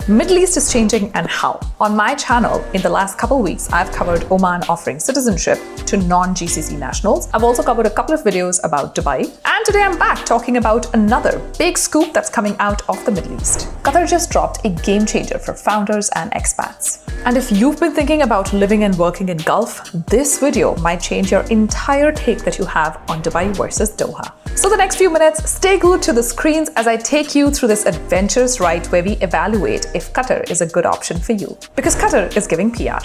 Middle East is changing and how. On my channel, in the last couple weeks, I've covered Oman offering citizenship to non-GCC nationals. I've also covered a couple of videos about Dubai. And today I'm back talking about another big scoop that's coming out of the Middle East. Qatar just dropped a game changer for founders and expats. And if you've been thinking about living and working in Gulf, this video might change your entire take that you have on Dubai versus Doha. So the next few minutes, stay glued to the screens as I take you through this adventurous ride where we evaluate if Qatar is a good option for you. Because Qatar is giving PR.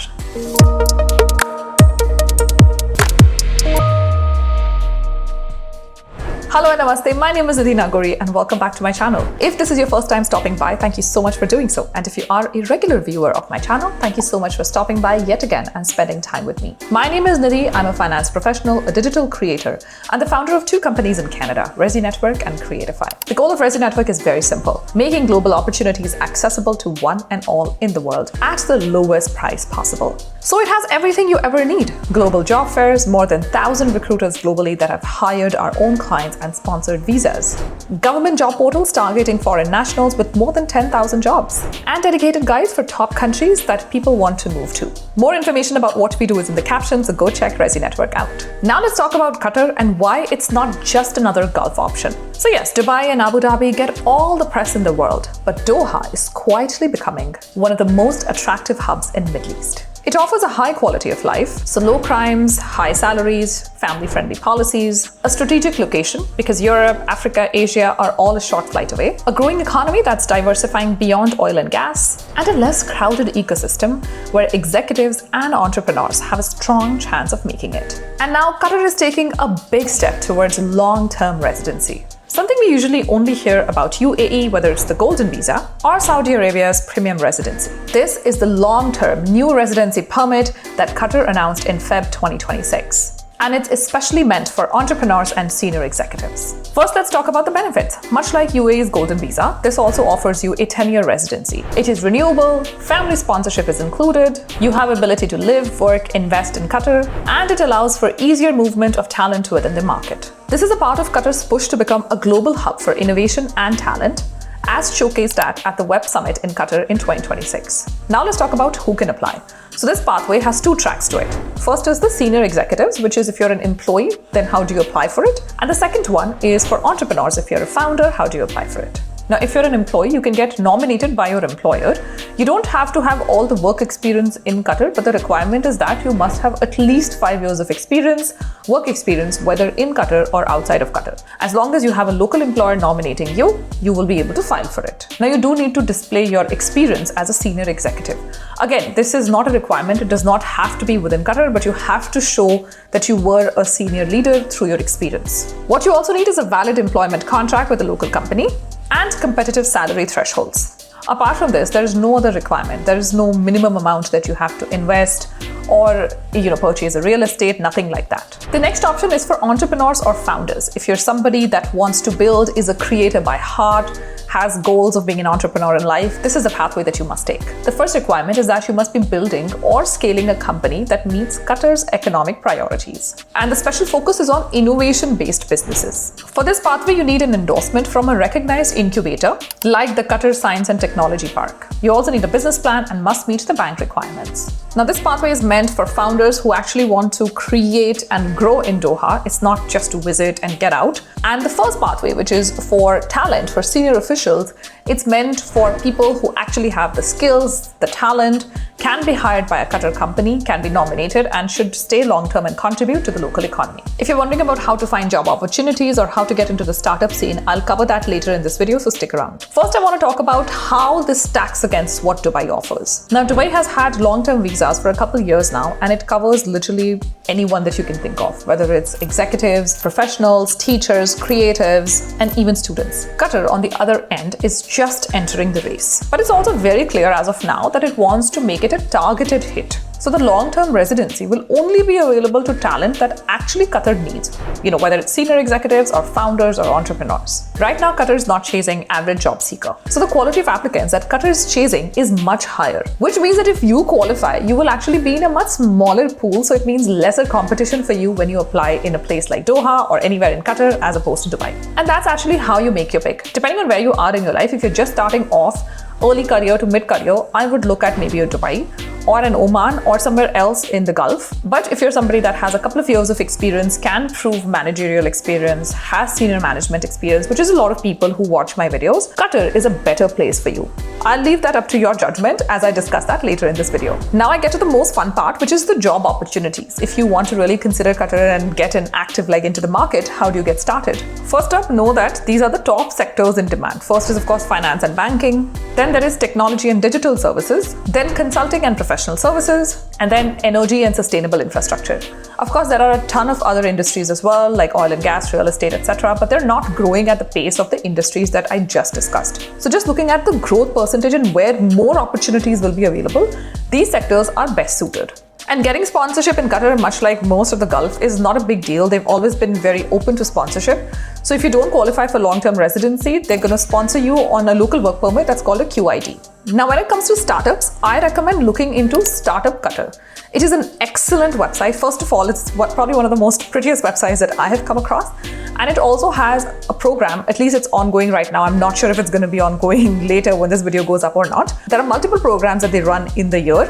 Hello and namaste, my name is Nidhi Nagori and welcome back to my channel. If this is your first time stopping by, thank you so much for doing so. And if you are a regular viewer of my channel, thank you so much for stopping by yet again and spending time with me. My name is Nidhi, I'm a finance professional, a digital creator, and the founder of two companies in Canada, Resi Network and Creatify. The goal of Resi Network is very simple, making global opportunities accessible to one and all in the world at the lowest price possible. So it has everything you ever need. Global job fairs, more than 1,000 recruiters globally that have hired our own clients and sponsored visas. Government job portals targeting foreign nationals with more than 10,000 jobs. And dedicated guides for top countries that people want to move to. More information about what we do is in the caption, so go check Resi Network out. Now let's talk about Qatar and why it's not just another Gulf option. So yes, Dubai and Abu Dhabi get all the press in the world, but Doha is quietly becoming one of the most attractive hubs in Middle East. It offers a high quality of life, so low crimes, high salaries, family-friendly policies, a strategic location because Europe, Africa, Asia are all a short flight away, a growing economy that's diversifying beyond oil and gas, and a less crowded ecosystem where executives and entrepreneurs have a strong chance of making it. And now Qatar is taking a big step towards long-term residency. Something we usually only hear about UAE, whether it's the Golden Visa or Saudi Arabia's Premium Residency. This is the long-term new residency permit that Qatar announced in Feb 2026. And it's especially meant for entrepreneurs and senior executives. First, let's talk about the benefits. Much like UAE's Golden Visa, this also offers you a 10-year residency. It is renewable, family sponsorship is included, you have ability to live, work, invest in Qatar, and it allows for easier movement of talent within the market. This is a part of Qatar's push to become a global hub for innovation and talent, as showcased at the Web Summit in Qatar in 2026. Now let's talk about who can apply. So this pathway has two tracks to it. First is the senior executives, which is if you're an employee, then how do you apply for it? And the second one is for entrepreneurs. If you're a founder, how do you apply for it? Now, if you're an employee, you can get nominated by your employer. You don't have to have all the work experience in Qatar, but the requirement is that you must have at least 5 years of experience, work experience, whether in Qatar or outside of Qatar. As long as you have a local employer nominating you, you will be able to file for it. Now, you do need to display your experience as a senior executive. Again, this is not a requirement. It does not have to be within Qatar, but you have to show that you were a senior leader through your experience. What you also need is a valid employment contract with a local company and competitive salary thresholds. Apart from this, there is no other requirement. There is no minimum amount that you have to invest or purchase a real estate, nothing like that. The next option is for entrepreneurs or founders. If you're somebody that wants to build, is a creator by heart, has goals of being an entrepreneur in life, this is the pathway that you must take. The first requirement is that you must be building or scaling a company that meets Qatar's economic priorities. And the special focus is on innovation-based businesses. For this pathway, you need an endorsement from a recognized incubator like the Qatar Science and Technology Park. You also need a business plan and must meet the bank requirements. Now, this pathway is meant for founders who actually want to create and grow in Doha. It's not just to visit and get out. And the first pathway, which is for talent, for senior officials, it's meant for people who actually have the skills, the talent, can be hired by a Qatar company, can be nominated, and should stay long-term and contribute to the local economy. If you're wondering about how to find job opportunities or how to get into the startup scene, I'll cover that later in this video, so stick around. First, I want to talk about how this stacks against what Dubai offers. Now, Dubai has had long-term visas for a couple years now, and it covers literally anyone that you can think of, whether it's executives, professionals, teachers, creatives, and even students. Qatar, on the other end, is just entering the race. But it's also very clear as of now that it wants to make it a targeted hit. So the long-term residency will only be available to talent that actually Qatar needs, whether it's senior executives or founders or entrepreneurs. Right now, Qatar is not chasing average job seeker. So the quality of applicants that Qatar is chasing is much higher, which means that if you qualify, you will actually be in a much smaller pool. So it means lesser competition for you when you apply in a place like Doha or anywhere in Qatar as opposed to Dubai. And that's actually how you make your pick. Depending on where you are in your life, if you're just starting off, early career to mid career, I would look at maybe a Dubai or an Oman or somewhere else in the Gulf. But if you're somebody that has a couple of years of experience, can prove managerial experience, has senior management experience, which is a lot of people who watch my videos, Qatar is a better place for you. I'll leave that up to your judgment as I discuss that later in this video. Now I get to the most fun part, which is the job opportunities. If you want to really consider Qatar and get an active leg into the market, how do you get started? First up, know that these are the top sectors in demand. First is of course finance and banking. Then there is technology and digital services. Then consulting and professional services. And then energy and sustainable infrastructure. Of course, there are a ton of other industries as well, like oil and gas, real estate, etc. But they're not growing at the pace of the industries that I just discussed. So just looking at the growth percentage and where more opportunities will be available, these sectors are best suited. And getting sponsorship in Qatar, much like most of the Gulf, is not a big deal. They've always been very open to sponsorship. So if you don't qualify for long-term residency, they're going to sponsor you on a local work permit that's called a QID. Now, when it comes to startups, I recommend looking into Startup Qatar. It is an excellent website. First of all, it's probably one of the most prettiest websites that I have come across. And it also has a program, at least it's ongoing right now. I'm not sure if it's going to be ongoing later when this video goes up or not. There are multiple programs that they run in the year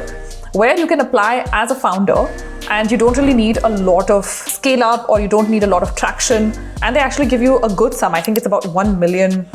where you can apply as a founder and you don't really need a lot of scale up or you don't need a lot of traction. And they actually give you a good sum. I think it's about 1 million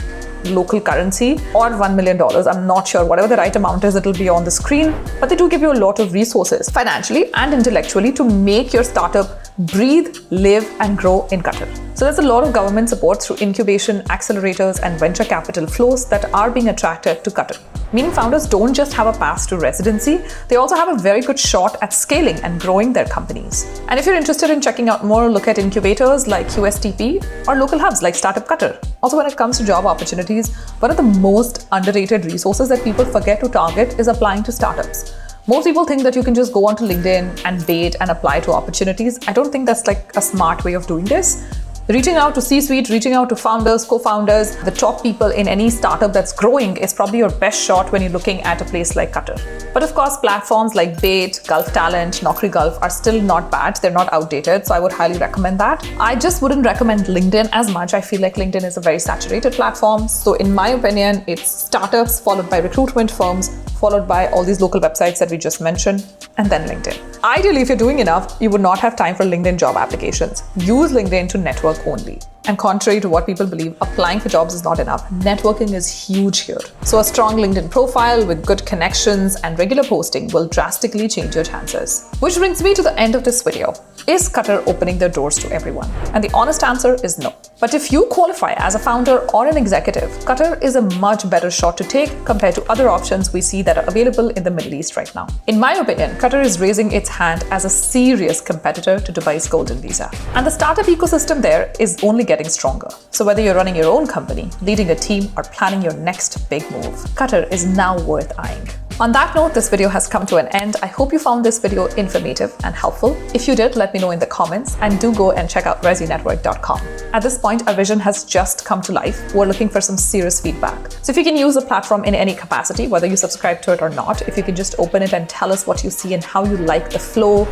local currency or $1 million. I'm not sure. Whatever the right amount is, it'll be on the screen. But they do give you a lot of resources financially and intellectually to make your startup breathe, live, and grow in Qatar. So there's a lot of government support through incubation, accelerators, and venture capital flows that are being attracted to Qatar. Meaning founders don't just have a path to residency, they also have a very good shot at scaling and growing their companies. And if you're interested in checking out more, look at incubators like QSTP or local hubs like Startup Qatar. Also, when it comes to job opportunities, one of the most underrated resources that people forget to target is applying to startups. Most people think that you can just go onto LinkedIn and bait and apply to opportunities. I don't think that's like a smart way of doing this. Reaching out to C-suite, reaching out to founders, co-founders, the top people in any startup that's growing is probably your best shot when you're looking at a place like Qatar. But of course, platforms like Bait, Gulf Talent, Naukri Gulf are still not bad. They're not outdated, so I would highly recommend that. I just wouldn't recommend LinkedIn as much. I feel like LinkedIn is a very saturated platform. So in my opinion, it's startups followed by recruitment firms, followed by all these local websites that we just mentioned, and then LinkedIn. Ideally, if you're doing enough, you would not have time for LinkedIn job applications. Use LinkedIn to network only. And contrary to what people believe, applying for jobs is not enough. Networking is huge here. So a strong LinkedIn profile with good connections and regular posting will drastically change your chances. Which brings me to the end of this video. Is Qatar opening their doors to everyone? And the honest answer is no. But if you qualify as a founder or an executive, Qatar is a much better shot to take compared to other options we see that are available in the Middle East right now. In my opinion, Qatar is raising its hand as a serious competitor to Dubai's Golden Visa. And the startup ecosystem there is only getting stronger. So whether you're running your own company, leading a team, or planning your next big move, Qatar is now worth eyeing. On that note, this video has come to an end. I hope you found this video informative and helpful. If you did, let me know in the comments, and do go and check out resinetwork.com. At this point, our vision has just come to life. We're looking for some serious feedback. So if you can use the platform in any capacity, whether you subscribe to it or not, if you can just open it and tell us what you see and how you like the flow,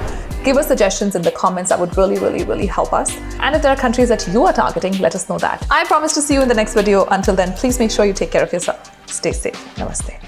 give us suggestions in the comments. That would really help us. And if there are countries that you are targeting, let us know that. I promise to see you in the next video. Until then, please make sure you take care of yourself. Stay safe. Namaste.